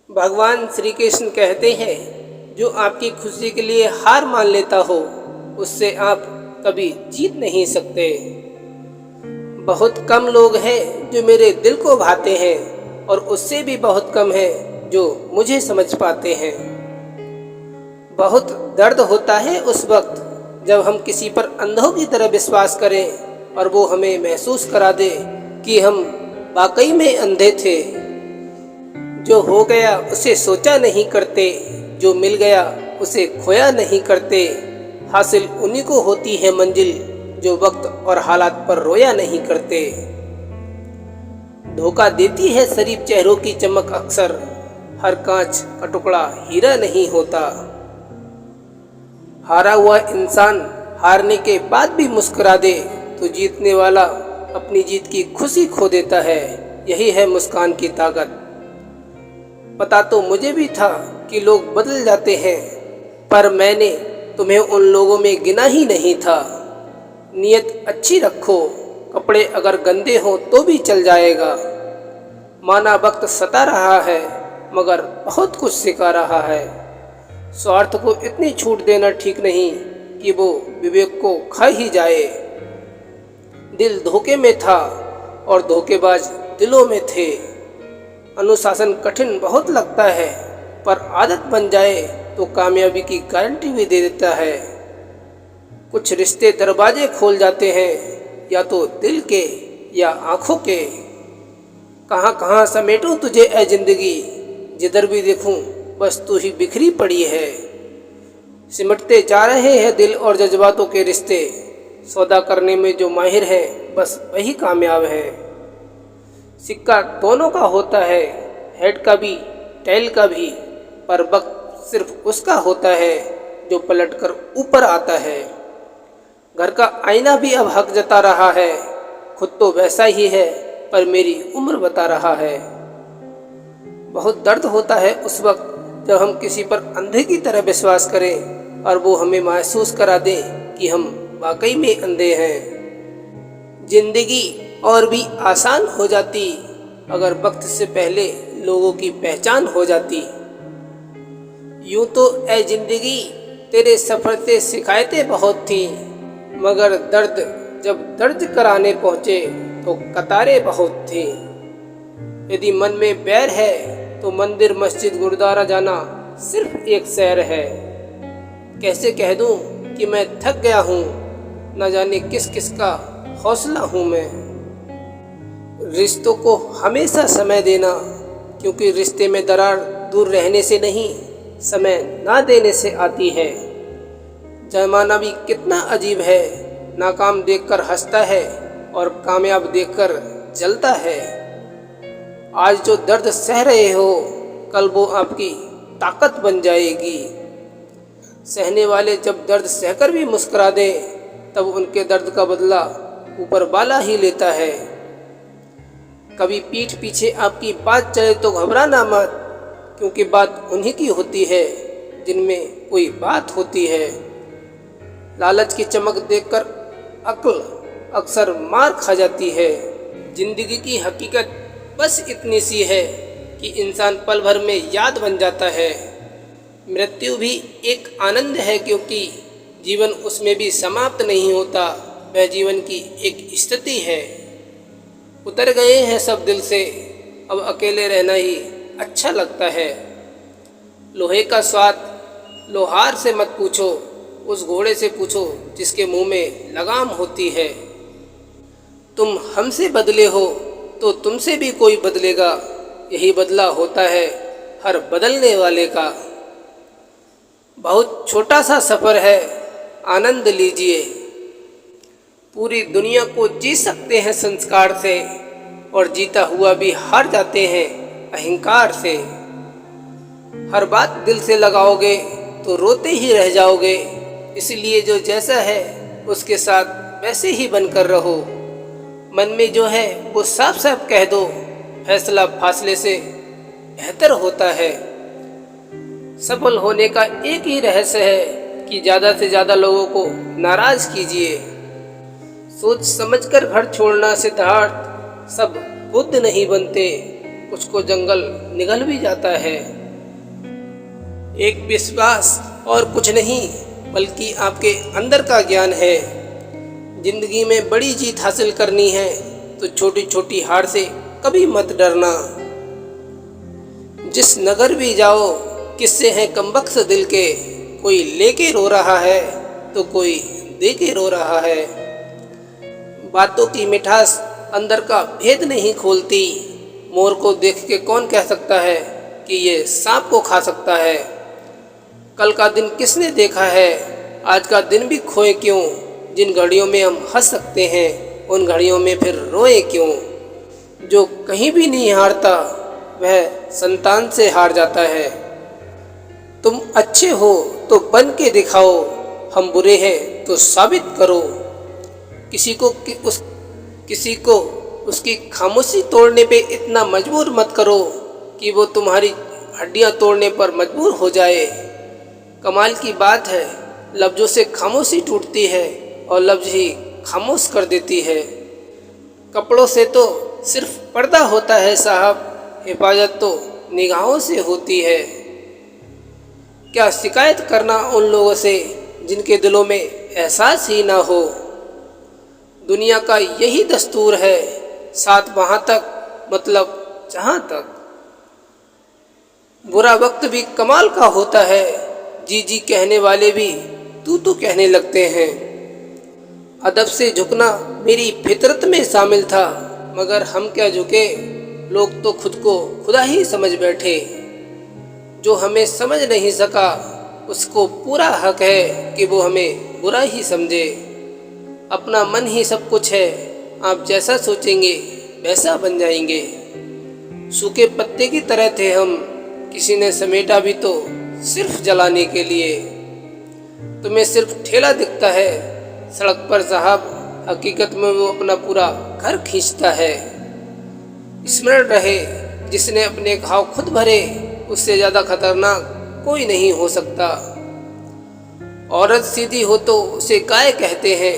भगवान श्री कृष्ण कहते हैं, जो आपकी खुशी के लिए हार मान लेता हो उससे आप कभी जीत नहीं सकते। बहुत कम लोग हैं जो मेरे दिल को भाते हैं और उससे भी बहुत कम हैं जो मुझे समझ पाते हैं। बहुत दर्द होता है उस वक्त जब हम किसी पर अंधों की तरह विश्वास करें और वो हमें महसूस करा दे कि हम वाकई में अंधे थे। जो हो गया उसे सोचा नहीं करते, जो मिल गया उसे खोया नहीं करते। हासिल उन्हीं को होती है मंजिल जो वक्त और हालात पर रोया नहीं करते। धोखा देती है शरीफ चेहरों की चमक अक्सर, हर कांच का टुकड़ा हीरा नहीं होता। हारा हुआ इंसान हारने के बाद भी मुस्कुरा दे तो जीतने वाला अपनी जीत की खुशी खो देता है। यही है मुस्कान की ताकत। पता तो मुझे भी था कि लोग बदल जाते हैं, पर मैंने तुम्हें उन लोगों में गिना ही नहीं था। नियत अच्छी रखो, कपड़े अगर गंदे हों तो भी चल जाएगा। माना वक्त सता रहा है मगर बहुत कुछ सिखा रहा है। स्वार्थ को इतनी छूट देना ठीक नहीं कि वो विवेक को खा ही जाए। दिल धोखे में था और धोखेबाज दिलों में थे। अनुशासन कठिन बहुत लगता है, पर आदत बन जाए तो कामयाबी की गारंटी भी दे देता है। कुछ रिश्ते दरवाजे खोल जाते हैं, या तो दिल के या आंखों के। कहाँ कहाँ समेटूं तुझे ऐ जिंदगी, जिधर भी देखूं बस तू ही बिखरी पड़ी है। सिमटते जा रहे हैं दिल और जज्बातों के रिश्ते, सौदा करने में जो माहिर है बस वही कामयाब है। सिक्का दोनों का होता है, हेड का भी टेल का भी, पर वक्त सिर्फ उसका होता है जो पलटकर ऊपर आता है। घर का आईना भी अब हक जता रहा है, खुद तो वैसा ही है पर मेरी उम्र बता रहा है। बहुत दर्द होता है उस वक्त जब हम किसी पर अंधे की तरह विश्वास करें और वो हमें महसूस करा दे कि हम वाकई में अंधे हैं। जिंदगी और भी आसान हो जाती अगर वक्त से पहले लोगों की पहचान हो जाती। यूं तो ऐ जिंदगी तेरे सफर से शिकायतें बहुत थी, मगर दर्द जब दर्ज कराने पहुँचे तो कतारें बहुत थी। यदि मन में बैर है तो मंदिर मस्जिद गुरुद्वारा जाना सिर्फ एक सैर है। कैसे कह दूं कि मैं थक गया हूँ, न जाने किस किस का हौसला हूँ मैं। रिश्तों को हमेशा समय देना, क्योंकि रिश्ते में दरार दूर रहने से नहीं समय ना देने से आती है। जमाना भी कितना अजीब है, नाकाम देखकर हंसता है और कामयाब देखकर जलता है। आज जो दर्द सह रहे हो कल वो आपकी ताकत बन जाएगी। सहने वाले जब दर्द सहकर भी मुस्कुरा दे तब उनके दर्द का बदला ऊपर वाला ही लेता है। कभी पीठ पीछे आपकी बात चले तो घबराना मत, क्योंकि बात उन्हीं की होती है जिनमें कोई बात होती है। लालच की चमक देखकर अक्ल अक्सर मार खा जाती है। जिंदगी की हकीकत बस इतनी सी है कि इंसान पल भर में याद बन जाता है। मृत्यु भी एक आनंद है, क्योंकि जीवन उसमें भी समाप्त नहीं होता, वह जीवन की एक स्थिति है। उतर गए हैं सब दिल से, अब अकेले रहना ही अच्छा लगता है। लोहे का स्वाद लोहार से मत पूछो, उस घोड़े से पूछो जिसके मुंह में लगाम होती है। तुम हमसे बदले हो तो तुमसे भी कोई बदलेगा, यही बदला होता है हर बदलने वाले का। बहुत छोटा सा सफ़र है, आनंद लीजिए। पूरी दुनिया को जी सकते हैं संस्कार से, और जीता हुआ भी हार जाते हैं अहंकार से। हर बात दिल से लगाओगे तो रोते ही रह जाओगे, इसलिए जो जैसा है उसके साथ वैसे ही बनकर रहो। मन में जो है वो साफ साफ कह दो, फैसला फासले से बेहतर होता है। सफल होने का एक ही रहस्य है कि ज़्यादा से ज़्यादा लोगों को नाराज कीजिए। सोच समझकर घर छोड़ना सिद्धार्थ, सब बुद्ध नहीं बनते, कुछ को जंगल निगल भी जाता है। एक विश्वास और कुछ नहीं बल्कि आपके अंदर का ज्ञान है। जिंदगी में बड़ी जीत हासिल करनी है तो छोटी छोटी हार से कभी मत डरना। जिस नगर भी जाओ किस्से हैं कमबख्त दिल के, कोई लेके रो रहा है तो कोई दे के रो रहा है। बातों की मिठास अंदर का भेद नहीं खोलती। मोर को देख के कौन कह सकता है कि ये सांप को खा सकता है। कल का दिन किसने देखा है, आज का दिन भी खोए क्यों। जिन घड़ियों में हम हंस सकते हैं उन घड़ियों में फिर रोए क्यों। जो कहीं भी नहीं हारता वह संतान से हार जाता है। तुम अच्छे हो तो बन के दिखाओ, हम बुरे हैं तो साबित करो। किसी को उसकी खामोशी तोड़ने पे इतना मजबूर मत करो कि वो तुम्हारी हड्डियां तोड़ने पर मजबूर हो जाए। कमाल की बात है, लफ्ज़ों से खामोशी टूटती है और लफ्ज़ ही खामोश कर देती है। कपड़ों से तो सिर्फ पर्दा होता है साहब, हिफाजत तो निगाहों से होती है। क्या शिकायत करना उन लोगों से जिनके दिलों में एहसास ही ना हो। दुनिया का यही दस्तूर है, साथ वहाँ तक मतलब जहाँ तक। बुरा वक्त भी कमाल का होता है, जी जी कहने वाले भी तू कहने लगते हैं। अदब से झुकना मेरी फितरत में शामिल था, मगर हम क्या झुके, लोग तो खुद को खुदा ही समझ बैठे। जो हमें समझ नहीं सका उसको पूरा हक है कि वो हमें बुरा ही समझे। अपना मन ही सब कुछ है, आप जैसा सोचेंगे वैसा बन जाएंगे। सूखे पत्ते की तरह थे हम, किसी ने समेटा भी तो सिर्फ जलाने के लिए। तुम्हें सिर्फ ठेला दिखता है सड़क पर साहब, हकीकत में वो अपना पूरा घर खींचता है। स्मरण रहे, जिसने अपने घाव खुद भरे उससे ज़्यादा खतरनाक कोई नहीं हो सकता। औरत सीधी हो तो उसे गाय कहते हैं,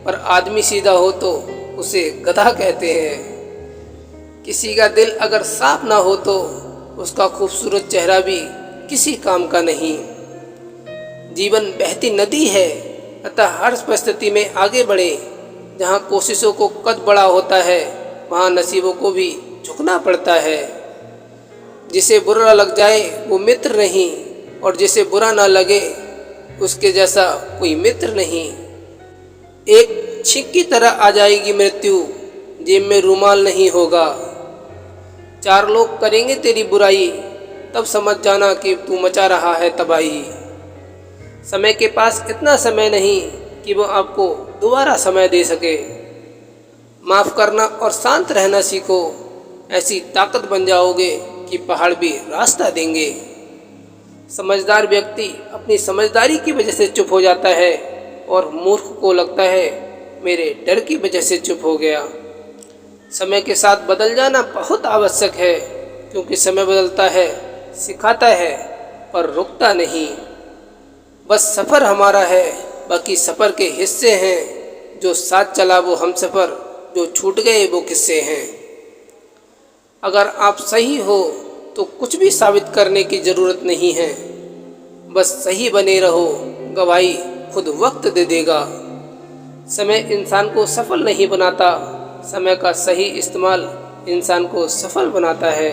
पर आदमी सीधा हो तो उसे गधा कहते हैं। किसी का दिल अगर साफ ना हो तो उसका खूबसूरत चेहरा भी किसी काम का नहीं। जीवन बहती नदी है, अतः हर परिस्थिति में आगे बढ़े। जहाँ कोशिशों को कद बड़ा होता है वहाँ नसीबों को भी झुकना पड़ता है। जिसे बुरा लग जाए वो मित्र नहीं, और जिसे बुरा ना लगे उसके जैसा कोई मित्र नहीं। एक छींक की तरह आ जाएगी मृत्यु, जेब में रुमाल नहीं होगा। चार लोग करेंगे तेरी बुराई, तब समझ जाना कि तू मचा रहा है तबाही। समय के पास इतना समय नहीं कि वो आपको दोबारा समय दे सके। माफ़ करना और शांत रहना सीखो, ऐसी ताकत बन जाओगे कि पहाड़ भी रास्ता देंगे। समझदार व्यक्ति अपनी समझदारी की वजह से चुप हो जाता है, और मूर्ख को लगता है मेरे डर की वजह से चुप हो गया। समय के साथ बदल जाना बहुत आवश्यक है, क्योंकि समय बदलता है, सिखाता है, पर रुकता नहीं। बस सफ़र हमारा है, बाकी सफ़र के हिस्से हैं। जो साथ चला वो हम सफ़र, जो छूट गए वो किस्से हैं। अगर आप सही हो तो कुछ भी साबित करने की ज़रूरत नहीं है, बस सही बने रहो, गवाही खुद वक्त दे देगा। समय इंसान को सफल नहीं बनाता, समय का सही इस्तेमाल इंसान को सफल बनाता है।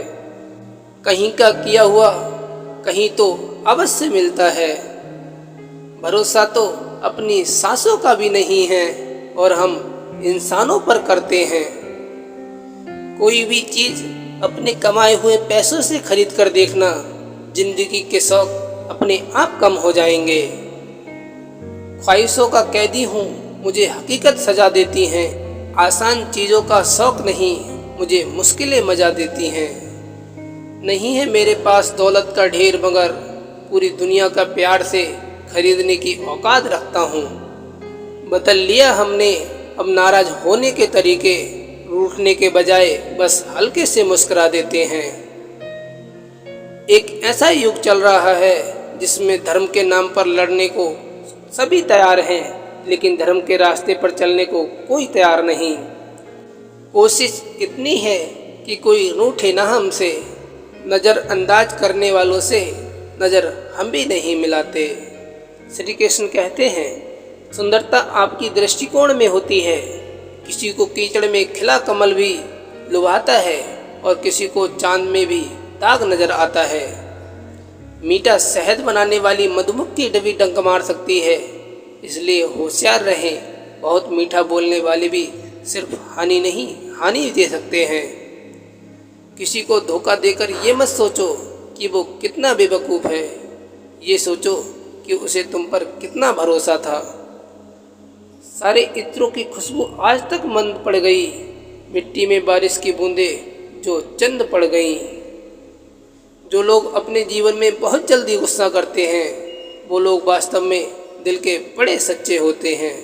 कहीं का किया हुआ कहीं तो अवश्य मिलता है। भरोसा तो अपनी सांसों का भी नहीं है, और हम इंसानों पर करते हैं। कोई भी चीज़ अपने कमाए हुए पैसों से खरीद कर देखना, जिंदगी के शौक अपने आप कम हो जाएंगे। ख्वाहिशों का कैदी हूँ, मुझे हकीकत सजा देती हैं। आसान चीज़ों का शौक नहीं, मुझे मुश्किलें मजा देती हैं। नहीं है मेरे पास दौलत का ढेर, मगर पूरी दुनिया का प्यार से खरीदने की औकात रखता हूँ। बदल लिया हमने अब नाराज होने के तरीके, रूठने के बजाय बस हल्के से मुस्कुरा देते हैं। एक ऐसा युग चल रहा है जिसमें धर्म के नाम पर लड़ने को सभी तैयार हैं, लेकिन धर्म के रास्ते पर चलने को कोई तैयार नहीं। कोशिश इतनी है कि कोई रूठे ना हमसे, नज़रअंदाज करने वालों से नज़र हम भी नहीं मिलाते। श्री कृष्ण कहते हैं, सुंदरता आपकी दृष्टिकोण में होती है। किसी को कीचड़ में खिला कमल भी लुभाता है और किसी को चांद में भी दाग नजर आता है। मीठा शहद बनाने वाली मधुमक्खी भी डंक मार सकती है, इसलिए होशियार रहें। बहुत मीठा बोलने वाले भी सिर्फ हानि नहीं, हानि दे सकते हैं। किसी को धोखा देकर ये मत सोचो कि वो कितना बेवकूफ़ है, ये सोचो कि उसे तुम पर कितना भरोसा था। सारे इत्रों की खुशबू आज तक मंद पड़ गई, मिट्टी में बारिश की बूंदें जो चंद पड़ गईं। जो लोग अपने जीवन में बहुत जल्दी गुस्सा करते हैं, वो लोग वास्तव में दिल के बड़े सच्चे होते हैं।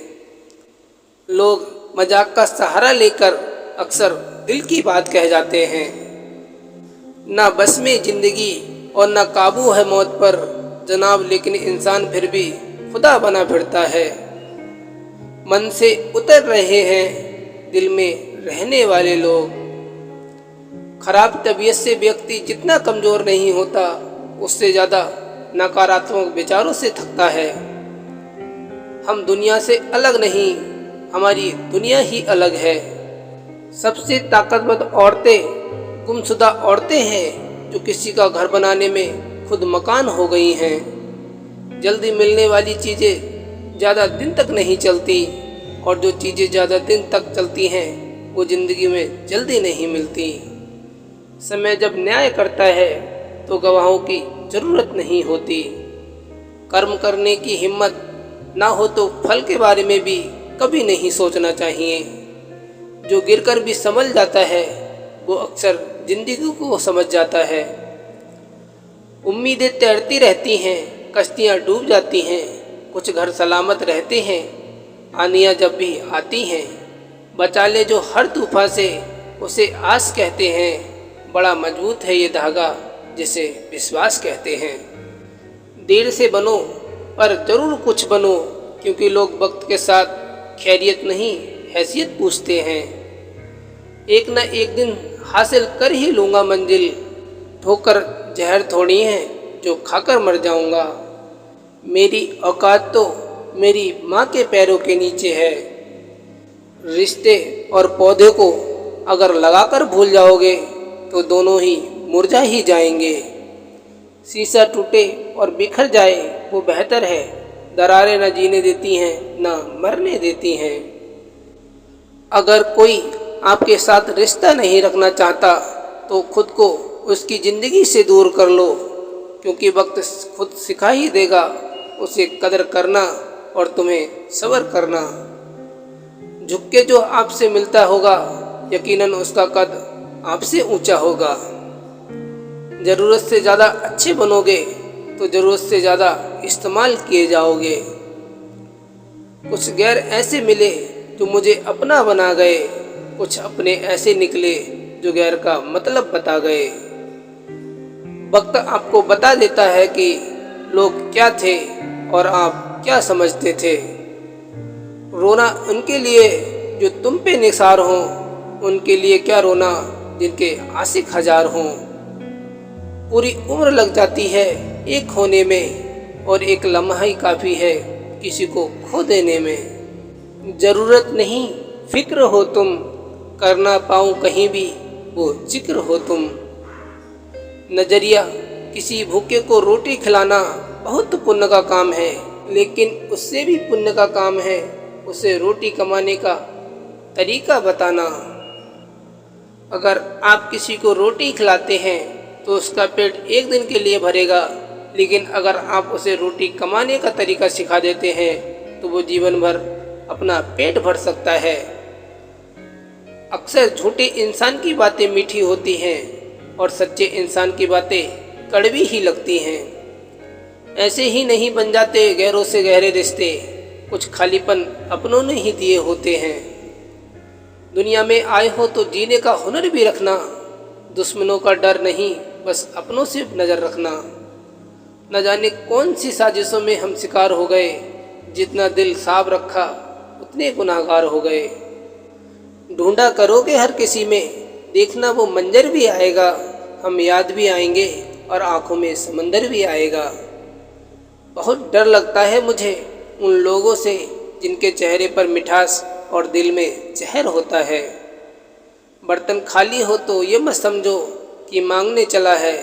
लोग मजाक का सहारा लेकर अक्सर दिल की बात कह जाते हैं। ना बस में जिंदगी और ना काबू है मौत पर जनाब, लेकिन इंसान फिर भी खुदा बना फिरता है। मन से उतर रहे हैं दिल में रहने वाले लोग। खराब तबीयत से व्यक्ति जितना कमज़ोर नहीं होता, उससे ज़्यादा नकारात्मक विचारों से थकता है। हम दुनिया से अलग नहीं, हमारी दुनिया ही अलग है। सबसे ताकतवर औरतें गुमशुदा औरतें हैं जो किसी का घर बनाने में खुद मकान हो गई हैं। जल्दी मिलने वाली चीज़ें ज़्यादा दिन तक नहीं चलती और जो चीज़ें ज़्यादा दिन तक चलती हैं वो ज़िंदगी में जल्दी नहीं मिलती। समय जब न्याय करता है तो गवाहों की ज़रूरत नहीं होती। कर्म करने की हिम्मत ना हो तो फल के बारे में भी कभी नहीं सोचना चाहिए। जो गिरकर भी संभल जाता है वो अक्सर जिंदगी को समझ जाता है। उम्मीदें तैरती रहती हैं, कश्तियाँ डूब जाती हैं, कुछ घर सलामत रहते हैं। आंधियाँ जब भी आती हैं, बचा ले जो हर तूफान से, उसे आस कहते हैं। बड़ा मजबूत है ये धागा जिसे विश्वास कहते हैं। देर से बनो पर जरूर कुछ बनो, क्योंकि लोग वक्त के साथ खैरियत नहीं हैसियत पूछते हैं। एक न एक दिन हासिल कर ही लूँगा मंजिल, ठोकर जहर थोड़ी है जो खाकर मर जाऊँगा। मेरी औकात तो मेरी माँ के पैरों के नीचे है। रिश्ते और पौधे को अगर लगाकर भूल जाओगे तो दोनों ही मुरझा ही जाएंगे। शीशा टूटे और बिखर जाए वो बेहतर है। दरारें न जीने देती हैं न मरने देती हैं। अगर कोई आपके साथ रिश्ता नहीं रखना चाहता तो खुद को उसकी ज़िंदगी से दूर कर लो, क्योंकि वक्त खुद सिखा ही देगा उसे कदर करना और तुम्हें सब्र करना। झुक के जो आपसे मिलता होगा यकीनन उसका कद आपसे ऊंचा होगा। ज़रूरत से ज़्यादा अच्छे बनोगे तो ज़रूरत से ज़्यादा इस्तेमाल किए जाओगे। कुछ गैर ऐसे मिले जो मुझे अपना बना गए, कुछ अपने ऐसे निकले जो गैर का मतलब बता गए। वक्त आपको बता देता है कि लोग क्या थे और आप क्या समझते थे। रोना उनके लिए जो तुम पे निसार हों, उनके लिए क्या रोना जिनके आशिक हजार हों। पूरी उम्र लग जाती है एक होने में और एक लम्हा ही काफ़ी है किसी को खो देने में। ज़रूरत नहीं फिक्र हो तुम, करना पाऊँ कहीं भी वो जिक्र हो तुम। नजरिया किसी भूखे को रोटी खिलाना बहुत पुण्य का काम है, लेकिन उससे भी पुण्य का काम है उसे रोटी कमाने का तरीका बताना। अगर आप किसी को रोटी खिलाते हैं तो उसका पेट एक दिन के लिए भरेगा, लेकिन अगर आप उसे रोटी कमाने का तरीका सिखा देते हैं तो वो जीवन भर अपना पेट भर सकता है। अक्सर झूठे इंसान की बातें मीठी होती हैं और सच्चे इंसान की बातें कड़वी ही लगती हैं। ऐसे ही नहीं बन जाते गहरों से गहरे रिश्ते, कुछ खालीपन अपनों ने ही दिए होते हैं। दुनिया में आए हो तो जीने का हुनर भी रखना, दुश्मनों का डर नहीं बस अपनों से नज़र रखना। न जाने कौन सी साजिशों में हम शिकार हो गए, जितना दिल साफ रखा उतने गुनाहगार हो गए। ढूंढा करोगे हर किसी में, देखना वो मंजर भी आएगा, हम याद भी आएंगे और आंखों में समंदर भी आएगा। बहुत डर लगता है मुझे उन लोगों से जिनके चेहरे पर मिठास और दिल में जहर होता है। बर्तन खाली हो तो ये मत समझो कि मांगने चला है,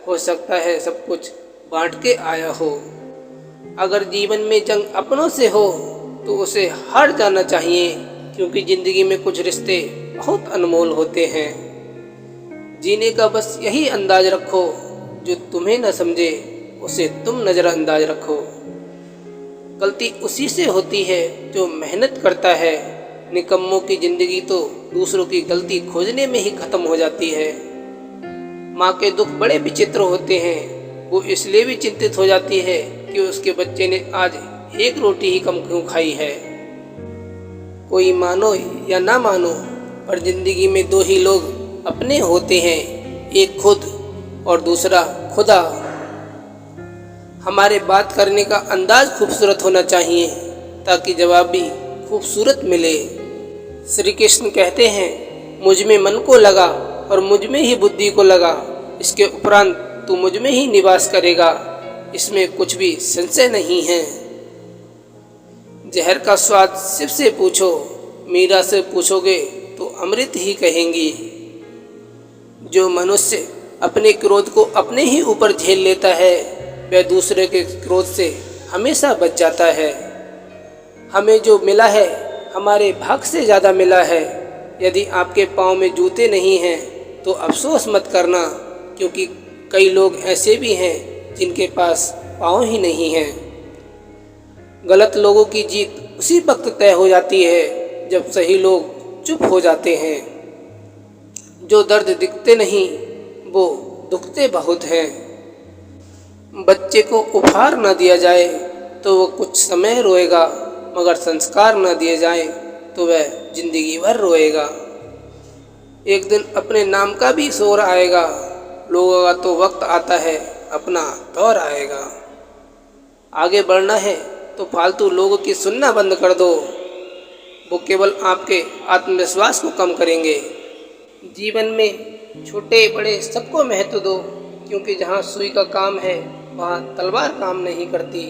हो सकता है सब कुछ बांट के आया हो। अगर जीवन में जंग अपनों से हो तो उसे हार जाना चाहिए, क्योंकि ज़िंदगी में कुछ रिश्ते बहुत अनमोल होते हैं। जीने का बस यही अंदाज रखो, जो तुम्हें न समझे उसे तुम नज़रअंदाज रखो। गलती उसी से होती है जो मेहनत करता है, निकम्मों की ज़िंदगी तो दूसरों की गलती खोजने में ही ख़त्म हो जाती है। माँ के दुख बड़े विचित्र होते हैं, वो इसलिए भी चिंतित हो जाती है कि उसके बच्चे ने आज एक रोटी ही कम क्यों खाई है। कोई मानो या ना मानो, पर जिंदगी में दो ही लोग अपने होते हैं, एक खुद और दूसरा खुदा। हमारे बात करने का अंदाज खूबसूरत होना चाहिए ताकि जवाब भी खूबसूरत मिले। श्री कृष्ण कहते हैं, मुझ में मन को लगा और मुझ में ही बुद्धि को लगा, इसके उपरांत तू मुझ में ही निवास करेगा, इसमें कुछ भी संशय नहीं है। जहर का स्वाद शिव से पूछो, मीरा से पूछोगे तो अमृत ही कहेंगी। जो मनुष्य अपने क्रोध को अपने ही ऊपर झेल लेता है, वह दूसरे के क्रोध से हमेशा बच जाता है। हमें जो मिला है हमारे भाग से ज़्यादा मिला है। यदि आपके पाँव में जूते नहीं हैं तो अफसोस मत करना, क्योंकि कई लोग ऐसे भी हैं जिनके पास पाँव ही नहीं हैं। गलत लोगों की जीत उसी वक्त तय हो जाती है जब सही लोग चुप हो जाते हैं। जो दर्द दिखते नहीं वो दुखते बहुत हैं। बच्चे को उपहार न दिया जाए तो वो कुछ समय रोएगा, मगर संस्कार न दिए जाए तो वह जिंदगी भर रोएगा। एक दिन अपने नाम का भी शोर आएगा, लोगों का तो वक्त आता है अपना दौर आएगा। आगे बढ़ना है तो फालतू लोगों की सुनना बंद कर दो, वो केवल आपके आत्मविश्वास को कम करेंगे। जीवन में छोटे बड़े सबको महत्व दो, क्योंकि जहाँ सुई का काम है वहाँ तलवार काम नहीं करती।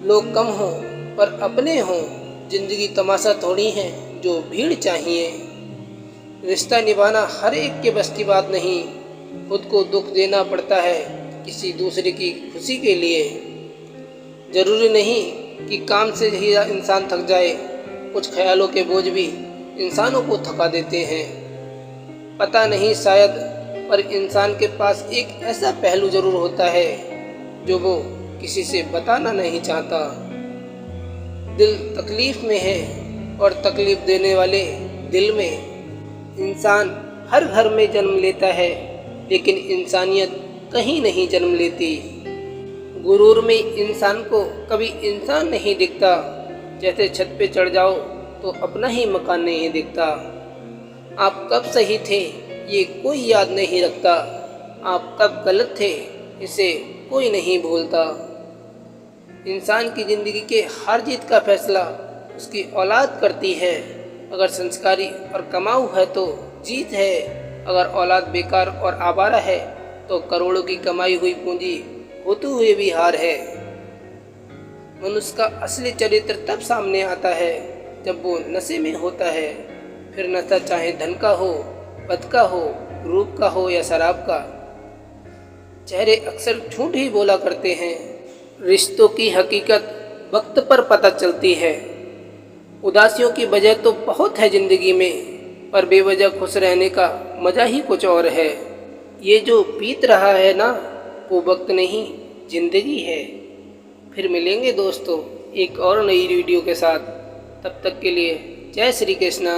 लोग कम हों पर अपने हों, जिंदगी तमाशा थोड़ी है जो भीड़ चाहिए। रिश्ता निभाना हर एक के बस की बात नहीं, खुद को दुख देना पड़ता है किसी दूसरे की खुशी के लिए। जरूरी नहीं कि काम से ही इंसान थक जाए, कुछ ख्यालों के बोझ भी इंसानों को थका देते हैं। पता नहीं शायद, पर इंसान के पास एक ऐसा पहलू जरूर होता है जो वो किसी से बताना नहीं चाहता। दिल तकलीफ में है और तकलीफ देने वाले दिल में। इंसान हर घर में जन्म लेता है, लेकिन इंसानियत कहीं नहीं जन्म लेती। गुरूर में इंसान को कभी इंसान नहीं दिखता। जैसे छत पे चढ़ जाओ तो अपना ही मकान नहीं दिखता। आप कब सही थे ये कोई याद नहीं रखता, आप कब गलत थे इसे कोई नहीं भूलता। इंसान की ज़िंदगी के हार जीत का फैसला उसकी औलाद करती है। अगर संस्कारी और कमाऊ है तो जीत है, अगर औलाद बेकार और आवारा है तो करोड़ों की कमाई हुई पूंजी होते हुए भी हार है। मनुष्य का असली चरित्र तब सामने आता है जब वो नशे में होता है। फिर नशा चाहे धन का हो, पद का हो, रूप का हो या शराब का। चेहरे अक्सर झूठ ही बोला करते हैं। रिश्तों की हकीकत वक्त पर पता चलती है। उदासियों की वजह तो बहुत है ज़िंदगी में, पर बेवजह खुश रहने का मज़ा ही कुछ और है। ये जो बीत रहा है ना, वो वक्त नहीं ज़िंदगी है। फिर मिलेंगे दोस्तों एक और नई वीडियो के साथ। तब तक के लिए जय श्री कृष्णा।